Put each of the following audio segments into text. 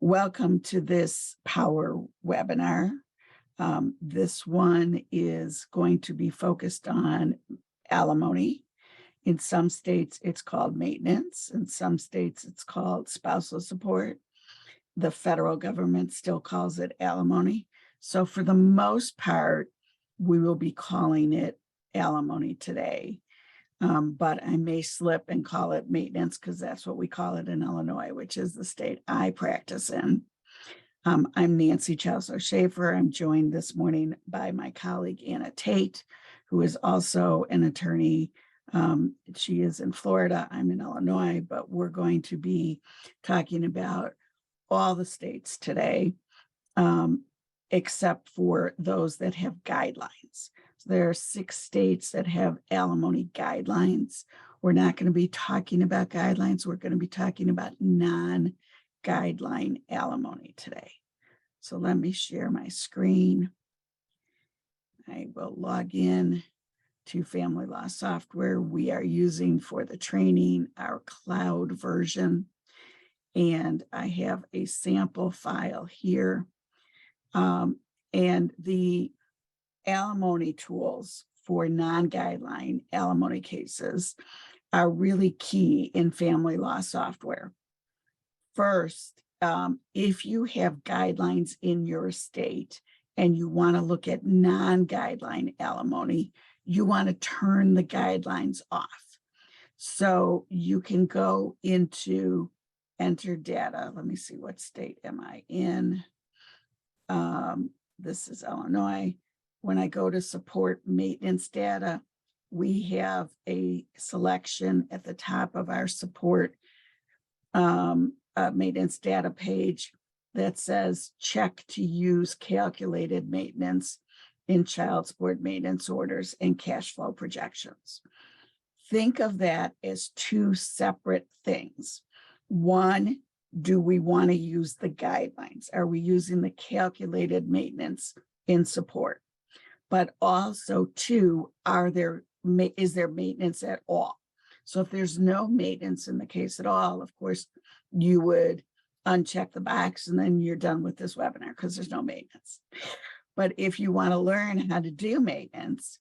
Welcome to this power webinar. This one is going to be focused on alimony. In some states, it's called maintenance. In some states, it's called spousal support. The federal government still calls it alimony. So for the most part, we will be calling it alimony today. But I may slip and call it maintenance because that's what we call it in Illinois, which is the state I practice in. I'm Nancy Chaucer-Schaefer. I'm joined this morning by my colleague, Anna Tate, who is also an attorney. She is in Florida. I'm in Illinois, but we're going to be talking about all the states today, except for those that have guidelines. There are 6 states that have alimony guidelines. We're not going to be talking about guidelines. We're going to be talking about non-guideline alimony today. So let me share my screen. I will log in to Family Law Software. We are using for the training our cloud version. And I have a sample file here. And the alimony tools for non-guideline alimony cases are really key in family law software. First, if you have guidelines in your state and you want to look at non-guideline alimony, you want to turn the guidelines off. So you can go into enter data. Let me see, what state am I in? This is Illinois. When I go to support maintenance data, we have a selection at the top of our support maintenance data page that says check to use calculated maintenance in child support maintenance orders and cash flow projections. Think of that as 2 separate things. One, do we want to use the guidelines? Are we using the calculated maintenance in support? But also 2, is there maintenance at all? So if there's no maintenance in the case at all, of course, you would uncheck the box and then you're done with this webinar because there's no maintenance. But if you want to learn how to do maintenance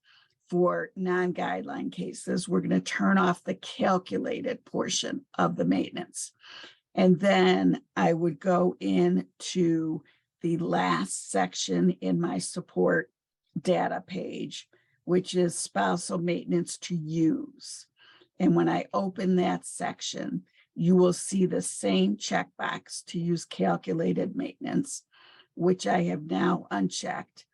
for non-guideline cases, we're going to turn off the calculated portion of the maintenance. And then I would go into the last section in my support data page, which is spousal maintenance to use. And when I open that section, you will see the same checkbox to use calculated maintenance, which I have now unchecked.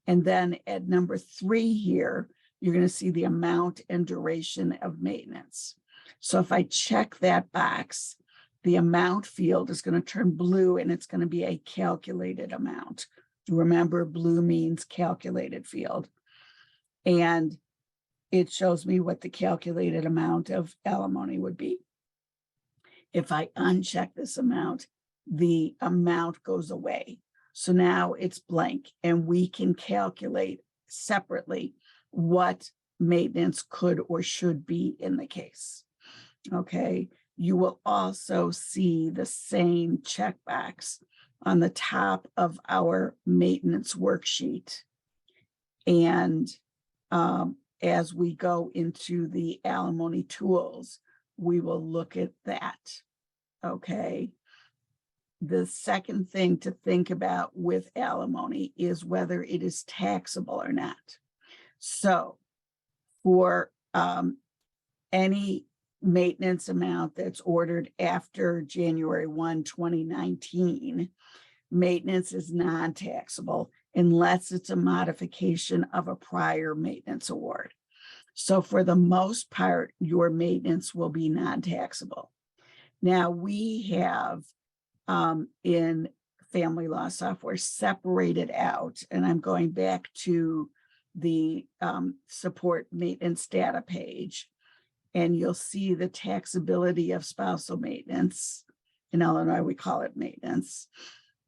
And then at number 3 here, you're going to see the amount and duration of maintenance. So if I check that box, the amount field is going to turn blue and it's going to be a calculated amount. Remember, blue means calculated field. And it shows me what the calculated amount of alimony would be. If I uncheck this amount, the amount goes away. So now it's blank and we can calculate separately what maintenance could or should be in the case. Okay. You will also see the same checkbox on the top of our maintenance worksheet. And as we go into the alimony tools, we will look at that. Okay. The second thing to think about with alimony is whether it is taxable or not. So for any maintenance amount that's ordered after January 1, 2019, maintenance is non-taxable unless it's a modification of a prior maintenance award. So for the most part, your maintenance will be non-taxable. Now we have in family law software separated out, and I'm going back to the support maintenance data page, and you'll see the taxability of spousal maintenance. In Illinois, we call it maintenance,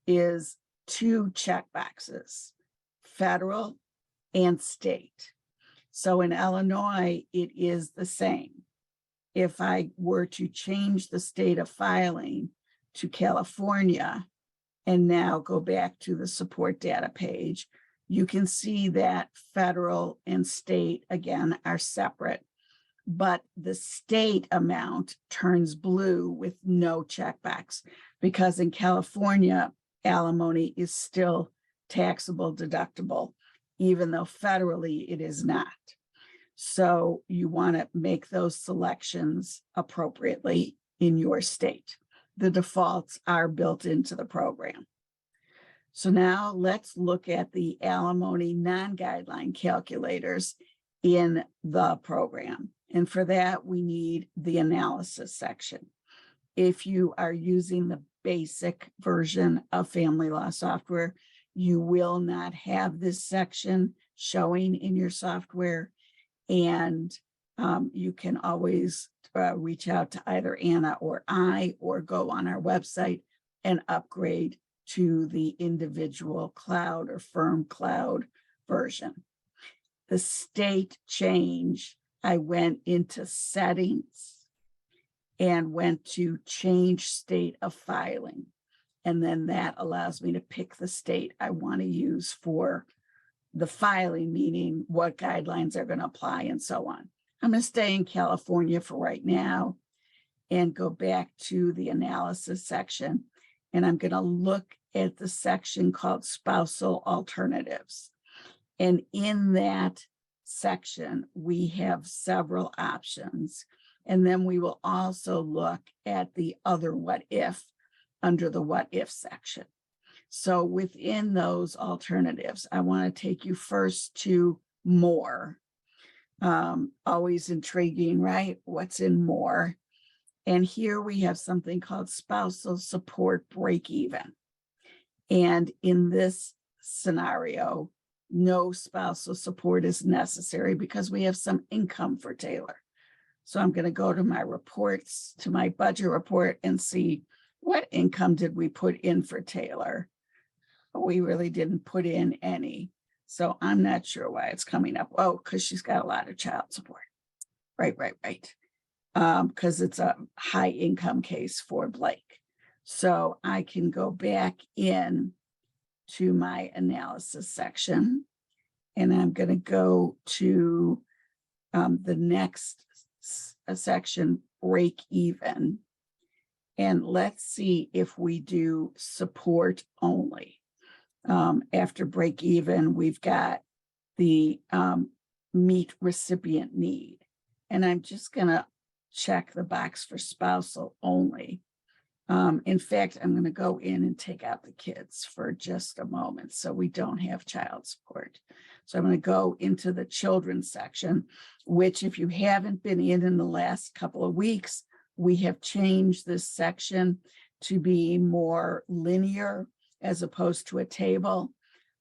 is 2 check boxes, federal and state. So in Illinois, it is the same. If I were to change the state of filing to California, and now go back to the support data page, you can see that federal and state, again, are separate, but the state amount turns blue with no checkbox, because in California, alimony is still taxable deductible, even though federally it is not. So you want to make those selections appropriately in your state. The defaults are built into the program. So now let's look at the alimony non-guideline calculators in the program. And for that, we need the analysis section. If you are using the basic version of family law software, you will not have this section showing in your software. And you can always reach out to either Anna or I, or go on our website and upgrade to the individual cloud or firm cloud version. The state change, I went into settings and went to change state of filing. And then that allows me to pick the state I want to use for the filing, meaning what guidelines are going to apply and so on. I'm going to stay in California for right now and go back to the analysis section. And I'm going to look at the section called spousal alternatives. And in that section, we have several options. And then we will also look at the other what if under the what if section. So within those alternatives, I want to take you first to more. Always intriguing, right? What's in more? And here we have something called spousal support break even. And in this scenario, no spousal support is necessary because we have some income for Taylor. So I'm going to go to my reports, to my budget report, and see what income did we put in for Taylor. We really didn't put in any. So I'm not sure why it's coming up. Oh, because she's got a lot of child support. Right. Because it's a high income case for Blake. So I can go back in to my analysis section, and I'm going to go to the next section, break even. And let's see if we do support only. After break even, we've got the meet recipient need. And I'm just going to check the box for spousal only. In fact, I'm going to go in and take out the kids for just a moment so we don't have child support. So I'm going to go into the children's section, which if you haven't been in the last couple of weeks, we have changed this section to be more linear as opposed to a table.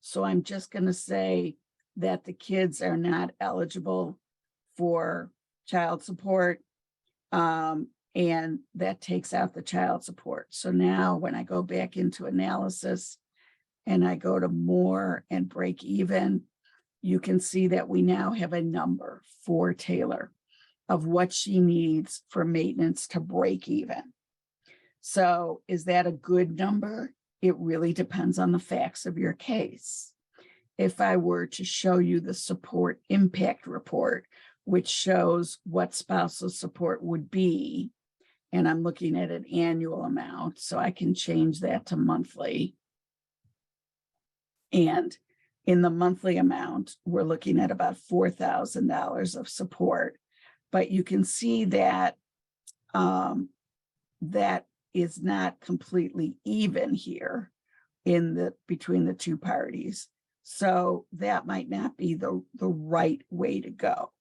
So I'm just going to say that the kids are not eligible for child support. And that takes out the child support. So now when I go back into analysis and I go to more and break even, you can see that we now have a number for Taylor of what she needs for maintenance to break even. So is that a good number? It really depends on the facts of your case. If I were to show you the support impact report, which shows what spousal support would be, and I'm looking at an annual amount, so I can change that to monthly. And in the monthly amount, we're looking at about $4,000 of support. But you can see that that is not completely even here between the two parties. So that might not be the right way to go.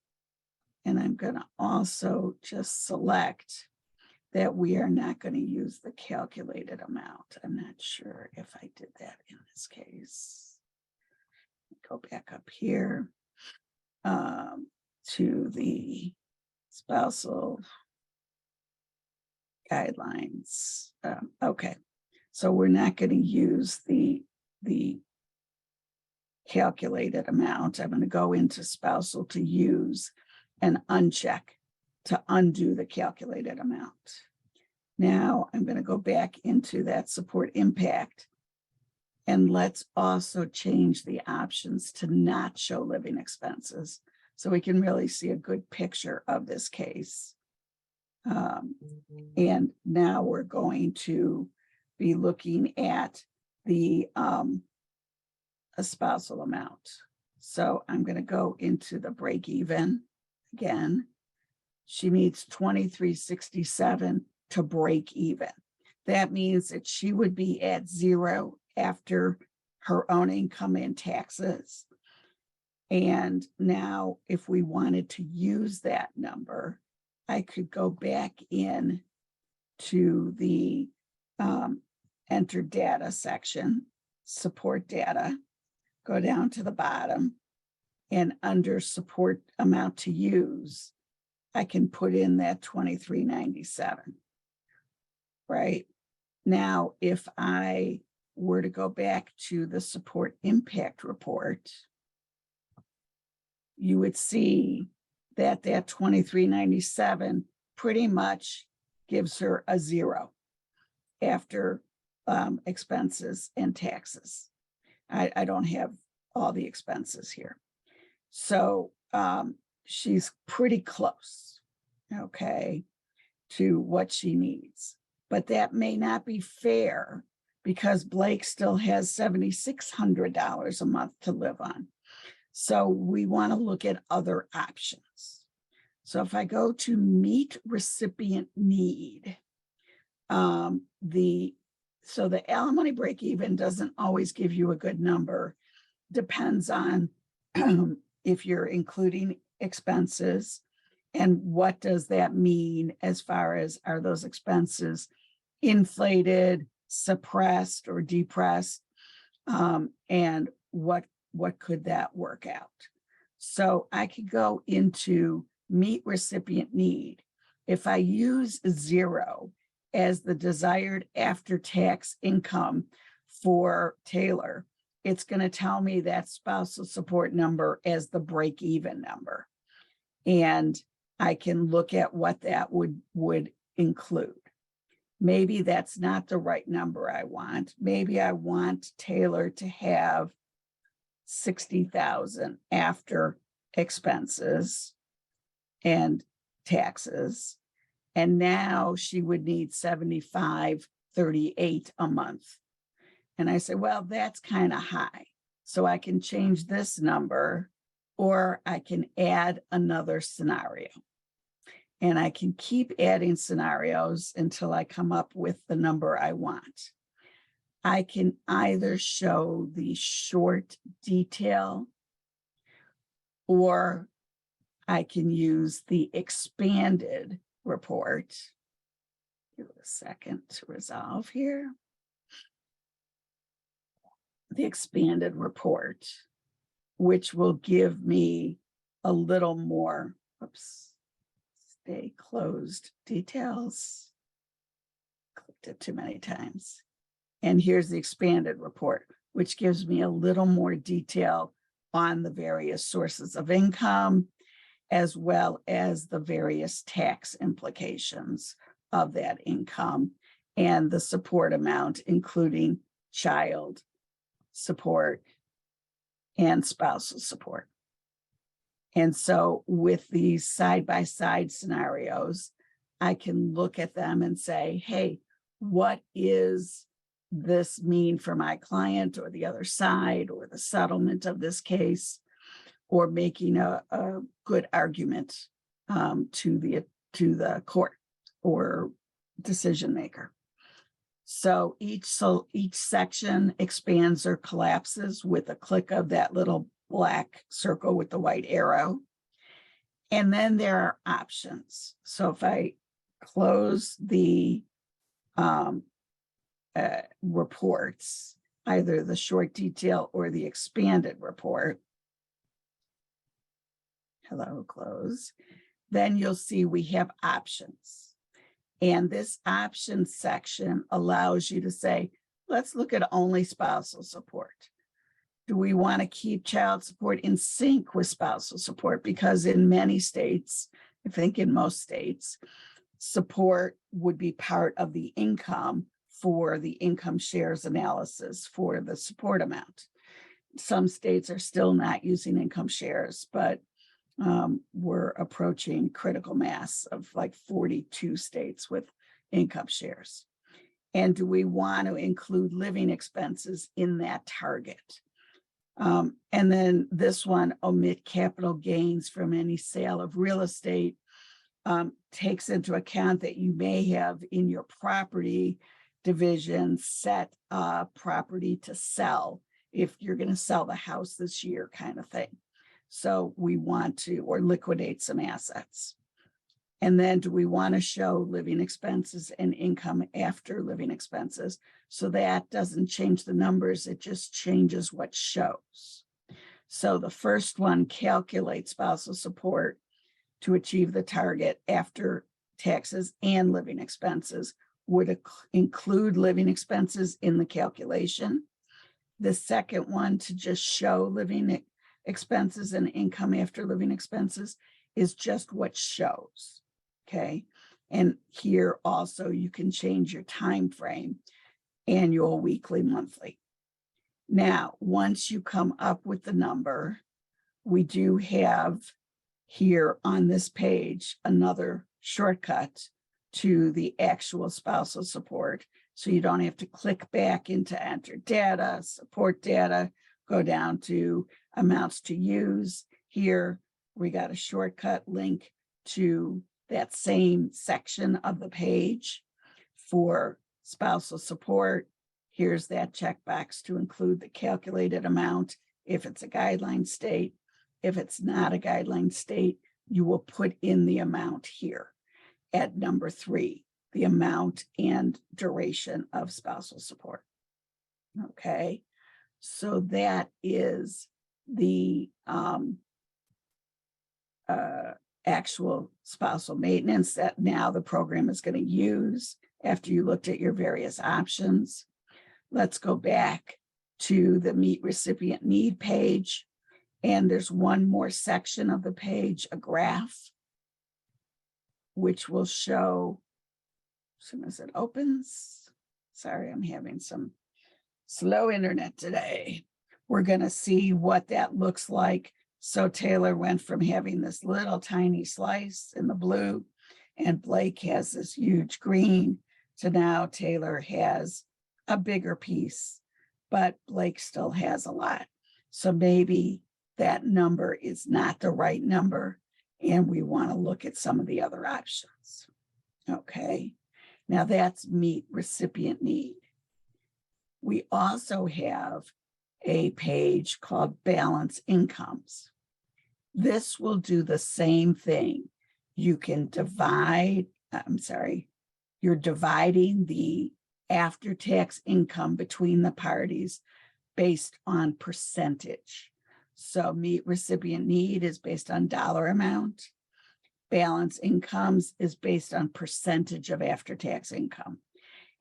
And I'm going to also just select that we are not going to use the calculated amount. I'm not sure if I did that in this case. Go back up here to the spousal guidelines. Okay, so we're not going to use the calculated amount. I'm going to go into spousal to use and uncheck to undo the calculated amount. Now I'm going to go back into that support impact And let's also change the options to not show living expenses, so we can really see a good picture of this case. And now we're going to be looking at the a spousal amount. So I'm going to go into the break even again. She needs 2367 to break even. That means that she would be at zero after her own income and taxes. And now if we wanted to use that number, I could go back in to the enter data section, support data, go down to the bottom, and under support amount to use, I can put in that 2397, right? Now, if I were to go back to the support impact report, you would see that that 2397 pretty much gives her a zero after expenses and taxes. I don't have all the expenses here. So she's pretty close, okay, to what she needs. But that may not be fair because Blake still has $7,600 a month to live on. So we want to look at other options. So if I go to meet recipient need, so the alimony break even doesn't always give you a good number. Depends on if you're including expenses and what does that mean as far as are those expenses inflated, suppressed, or depressed, and what could that work out? So I could go into meet recipient need. If I use zero as the desired after-tax income for Taylor, it's going to tell me that spousal support number as the break-even number. And I can look at what that would include. Maybe that's not the right number I want. Maybe I want Taylor to have $60,000 after expenses and taxes. And now she would need $75.38 a month. And I say, well, that's kind of high. So I can change this number, or I can add another scenario. And I can keep adding scenarios until I come up with the number I want. I can either show the short detail, or I can use the expanded report. Give it a second to resolve here. The expanded report, which will give me a little more, stay closed details. Clicked it too many times. And here's the expanded report, which gives me a little more detail on the various sources of income, as well as the various tax implications of that income and the support amount, including child support and spousal support. And so with these side-by-side scenarios, I can look at them and say, hey, what is this mean for my client or the other side or the settlement of this case, or making a good argument to the court or decision maker. So each section expands or collapses with a click of that little black circle with the white arrow. And then there are options. So if I close the reports, either the short detail or the expanded report, close, then you'll see we have options. And this options section allows you to say, let's look at only spousal support. Do we want to keep child support in sync with spousal support? Because in many states, I think in most states, support would be part of the income for the income shares analysis for the support amount. Some states are still not using income shares, but we're approaching critical mass of like 42 states with income shares. And do we want to include living expenses in that target? And then this one, omit capital gains from any sale of real estate, takes into account that you may have in your property division set property to sell if you're going to sell the house this year, kind of thing. So we want to, or liquidate some assets. And then do we want to show living expenses and income after living expenses? So that doesn't change the numbers, it just changes what shows. So the first one, calculate spousal support to achieve the target after taxes and living expenses, would include living expenses in the calculation. The second one, to just show living expenses and income after living expenses, is just what shows. Okay. And here also you can change your time frame, annual, weekly, monthly. Now, once you come up with the number, we do have here on this page another shortcut to the actual spousal support. So you don't have to click back into enter data, support data, go down to amounts to use. Here, we got a shortcut link to that same section of the page for spousal support. Here's that checkbox to include the calculated amount if it's a guideline state. If it's not a guideline state, you will put in the amount here at number 3, the amount and duration of spousal support. Okay, so that is the actual spousal maintenance that now the program is going to use after you looked at your various options. Let's go back to the meet recipient need page. And there's one more section of the page, a graph, which will show, as soon as it opens, sorry, I'm having some slow internet today. We're going to see what that looks like. So Taylor went from having this little tiny slice in the blue, and Blake has this huge green, to now Taylor has a bigger piece, but Blake still has a lot. So maybe that number is not the right number, and we want to look at some of the other options. Okay, now that's meet recipient need. We also have a page called balance incomes. This will do the same thing. You can divide, you're dividing the after-tax income between the parties based on percentage. So meet recipient need is based on dollar amount. Balance incomes is based on percentage of after-tax income.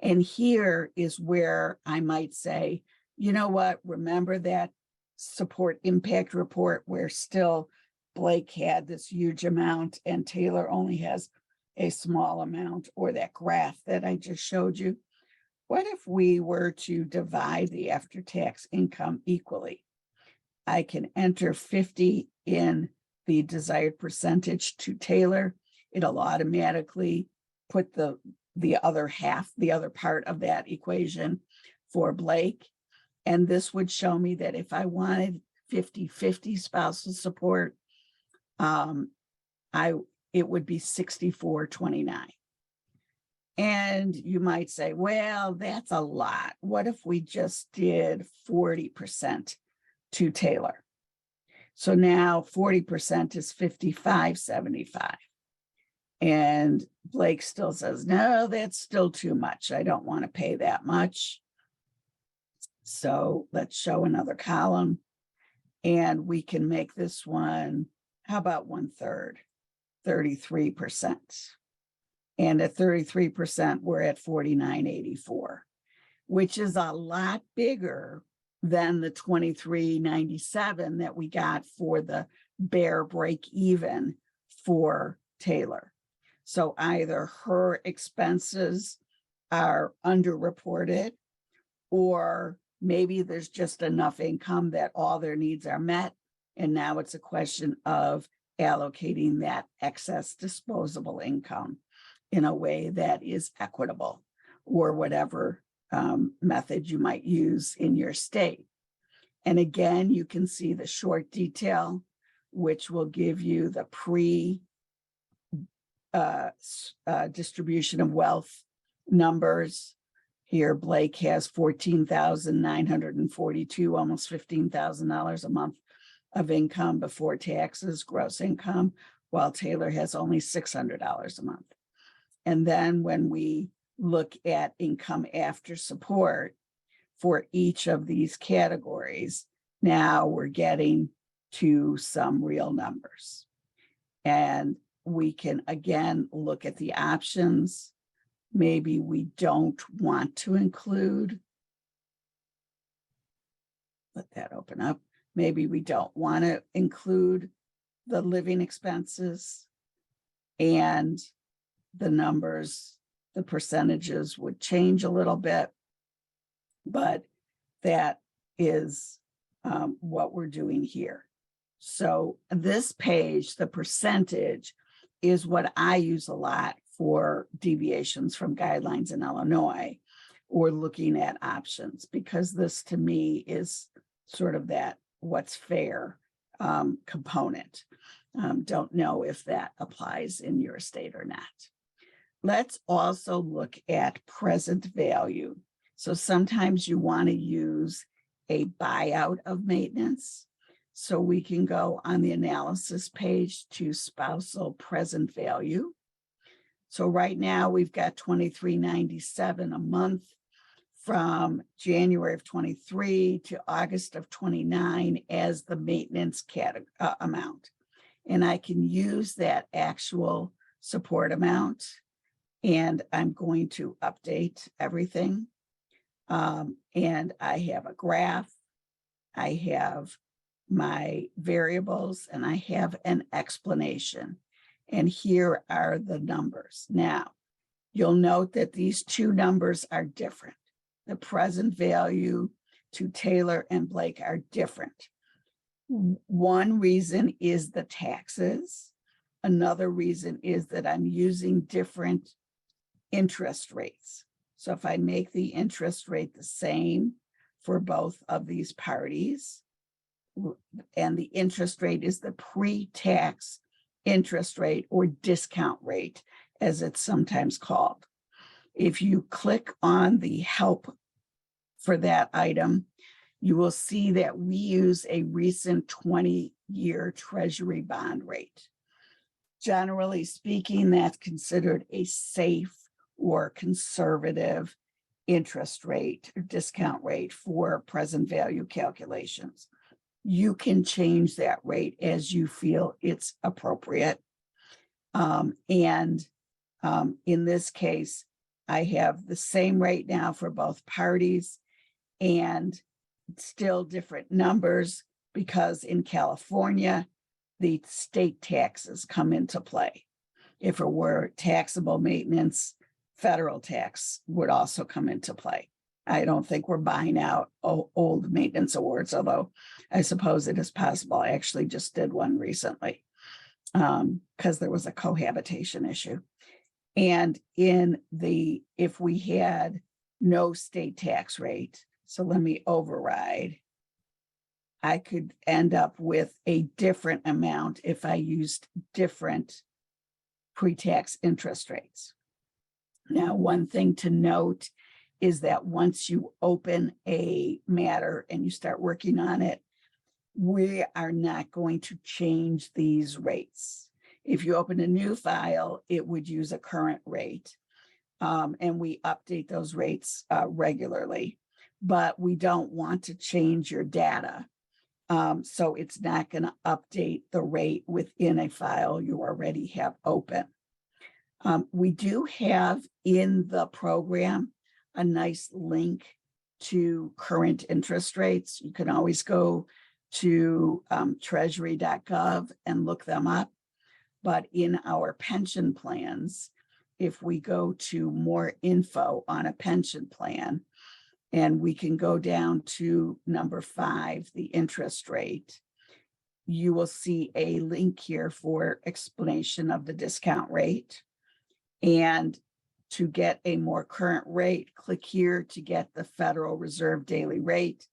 And here is where I might say, you know what, remember that support impact report where still Blake had this huge amount and Taylor only has a small amount, or that graph that I just showed you? What if we were to divide the after-tax income equally? I can enter 50 in the desired percentage to Taylor. It'll automatically put the other half, the other part of that equation for Blake. And this would show me that if I wanted 50-50 spousal support, it would be 64-29. And you might say, well, that's a lot. What if we just did 40% to Taylor? So now 40% is 55-75. And Blake still says, no, that's still too much. I don't want to pay that much. So let's show another column. And we can make this one, how about 1/3, 33%. And at 33%, we're at 49.84, which is a lot bigger than the 23.97 that we got for the bare break even for Taylor. So either her expenses are underreported, or maybe there's just enough income that all their needs are met. And now it's a question of allocating that excess disposable income in a way that is equitable, or whatever method you might use in your state. And again, you can see the short detail, which will give you the distribution of wealth numbers. Here, Blake has $14,942, almost $15,000 a month of income before taxes, gross income, while Taylor has only $600 a month. And then when we look at income after support for each of these categories, now we're getting to some real numbers. And we can again look at the options. Maybe we don't want to include, let that open up. Maybe we don't want to include the living expenses, and the numbers, the percentages would change a little bit, but that is what we're doing here. So this page, the percentage, is what I use a lot for deviations from guidelines in Illinois, or looking at options, because this to me is sort of that what's fair component. Don't know if that applies in your state or not. Let's also look at present value. So sometimes you want to use a buyout of maintenance. So we can go on the analysis page to spousal present value. So right now we've got $23.97 a month from January of 23 to August of 29 as the maintenance amount. And I can use that actual support amount, and I'm going to update everything. And I have a graph, I have my variables, and I have an explanation. And here are the numbers. Now, you'll note that these two numbers are different. The present value to Taylor and Blake are different. One reason is the taxes. Another reason is that I'm using different interest rates. So if I make the interest rate the same for both of these parties, and the interest rate is the pre-tax interest rate, or discount rate, as it's sometimes called. If you click on the help for that item, you will see that we use a recent 20-year Treasury bond rate. Generally speaking, that's considered a safe or conservative interest rate or discount rate for present value calculations. You can change that rate as you feel it's appropriate. In this case, I have the same rate now for both parties, and still different numbers, because in California, the state taxes come into play. If it were taxable maintenance, federal tax would also come into play. I don't think we're buying out old maintenance awards, although I suppose it is possible. I actually just did one recently because there was a cohabitation issue. And if we had no state tax rate, so let me override, I could end up with a different amount if I used different pre-tax interest rates. Now, one thing to note is that once you open a matter and you start working on it, we are not going to change these rates. If you open a new file, it would use a current rate, and we update those rates regularly, but we don't want to change your data. So it's not going to update the rate within a file you already have open. We do have in the program a nice link to current interest rates. You can always go to treasury.gov and look them up. But in our pension plans, if we go to more info on a pension plan, and we can go down to number 5, the interest rate, you will see a link here for explanation of the discount rate. And to get a more current rate, click here to get the Federal Reserve daily rate.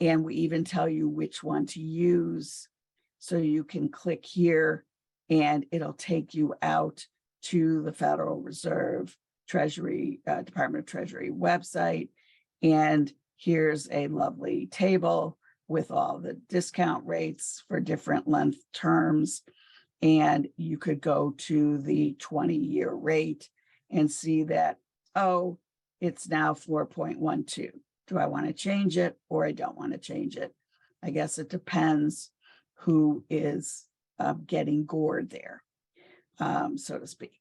And we even tell you which one to use. So you can click here and it'll take you out to the Federal Reserve Treasury, Department of Treasury website. And here's a lovely table with all the discount rates for different length terms. And you could go to the 20-year rate and see that, oh, it's now 4.12. Do I want to change it or I don't want to change it? I guess it depends who is getting gored there, so to speak.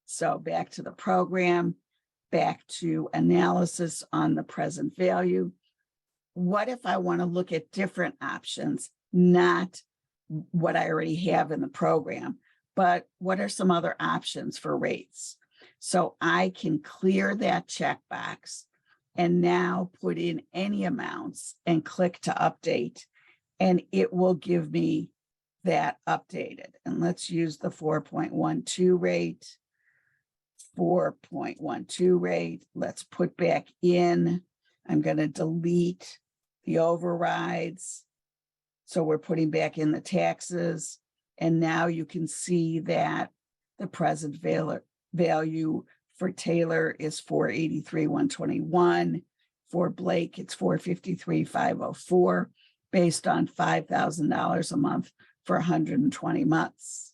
So back to the program, back to analysis on the present value. What if I want to look at different options, not what I already have in the program, but what are some other options for rates? So I can clear that checkbox and now put in any amounts and click to update, and it will give me that updated. And let's use the 4.12 rate. 4.12 rate. Let's put back in. I'm going to delete the overrides. So we're putting back in the taxes. And now you can see that the present value for Taylor is 483,121. For Blake, it's 453,504, based on $5,000 a month for 120 months.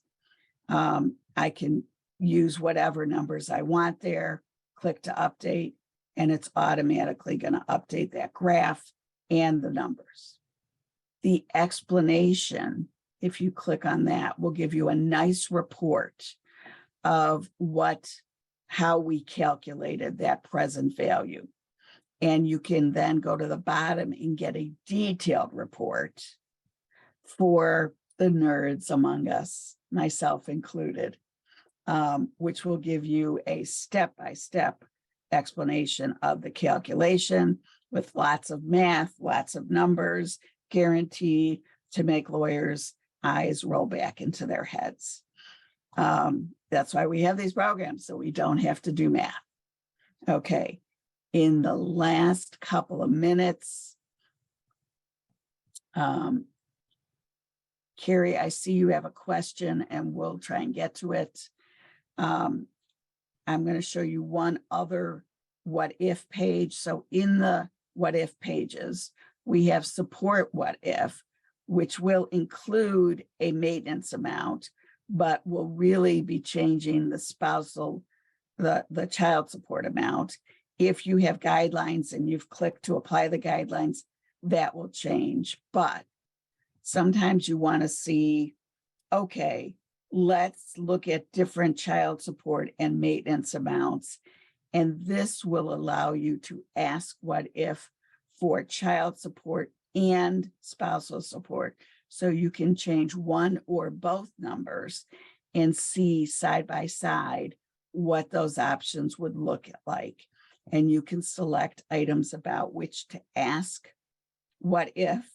I can use whatever numbers I want there, click to update, and it's automatically going to update that graph and the numbers. The explanation, if you click on that, will give you a nice report of how we calculated that present value. And you can then go to the bottom and get a detailed report for the nerds among us, myself included, which will give you a step-by-step explanation of the calculation with lots of math, lots of numbers, guaranteed to make lawyers' eyes roll back into their heads. That's why we have these programs, so we don't have to do math. Okay, in the last couple of minutes, Carrie, I see you have a question and we'll try and get to it. I'm going to show you one other what if page. So in the what if pages, we have support what if, which will include a maintenance amount, but will really be changing the spousal, the child support amount. If you have guidelines and you've clicked to apply the guidelines, that will change. But sometimes you want to see, okay, let's look at different child support and maintenance amounts. And this will allow you to ask what if for child support and spousal support. So you can change one or both numbers and see side by side what those options would look like. And you can select items about which to ask what if.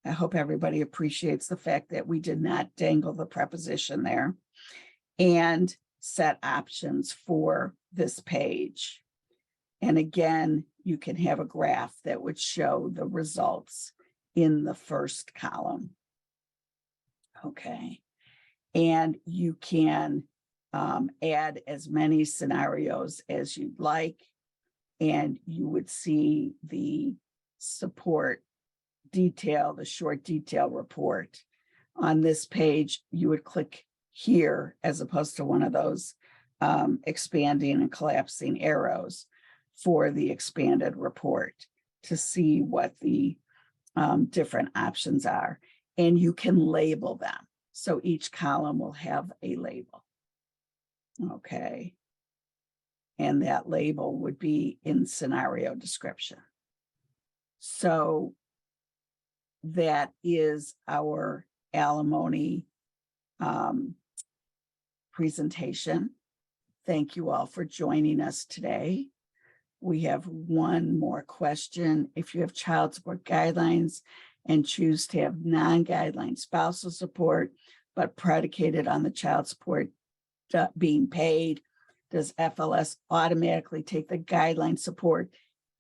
I hope everybody appreciates the fact that we did not dangle the preposition there, and set options for this page. And again, you can have a graph that would show the results in the first column. Okay. And you can add as many scenarios as you'd like, and you would see the support detail, the short detail report. On this page, you would click here as opposed to one of those expanding and collapsing arrows for the expanded report to see what the different options are. And you can label them. So each column will have a label. Okay. And that label would be in scenario description. So that is our alimony presentation. Thank you all for joining us today. We have one more question. If you have child support guidelines and choose to have non-guideline spousal support, but predicated on the child support being paid, does FLS automatically take the guideline support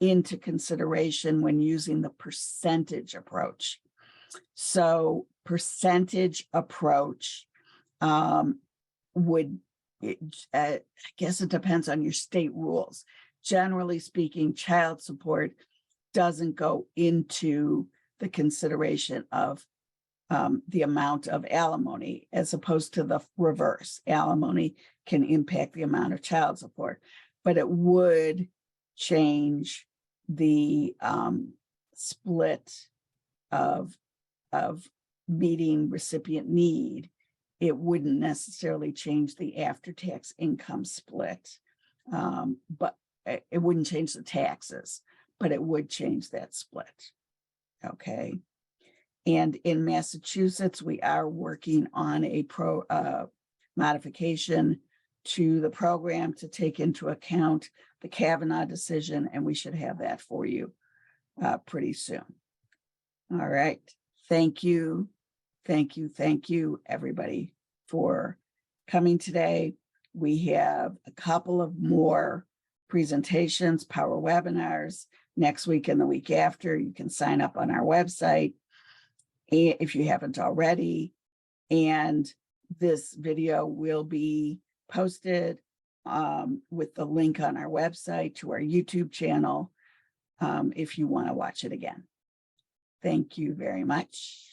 into consideration when using the percentage approach? So percentage approach would, I guess it depends on your state rules. Generally speaking, child support doesn't go into the consideration of the amount of alimony, as opposed to the reverse. Alimony can impact the amount of child support, but it would change the split of meeting recipient need. It wouldn't necessarily change the after-tax income split, but it wouldn't change the taxes, but it would change that split. Okay. And in Massachusetts, we are working on a modification to the program to take into account the Kavanaugh decision, and we should have that for you pretty soon. All right. Thank you. Thank you. Thank you, everybody, for coming today. We have a couple of more presentations, power webinars next week and the week after. You can sign up on our website if you haven't already. And this video will be posted with the link on our website to our YouTube channel if you want to watch it again. Thank you very much.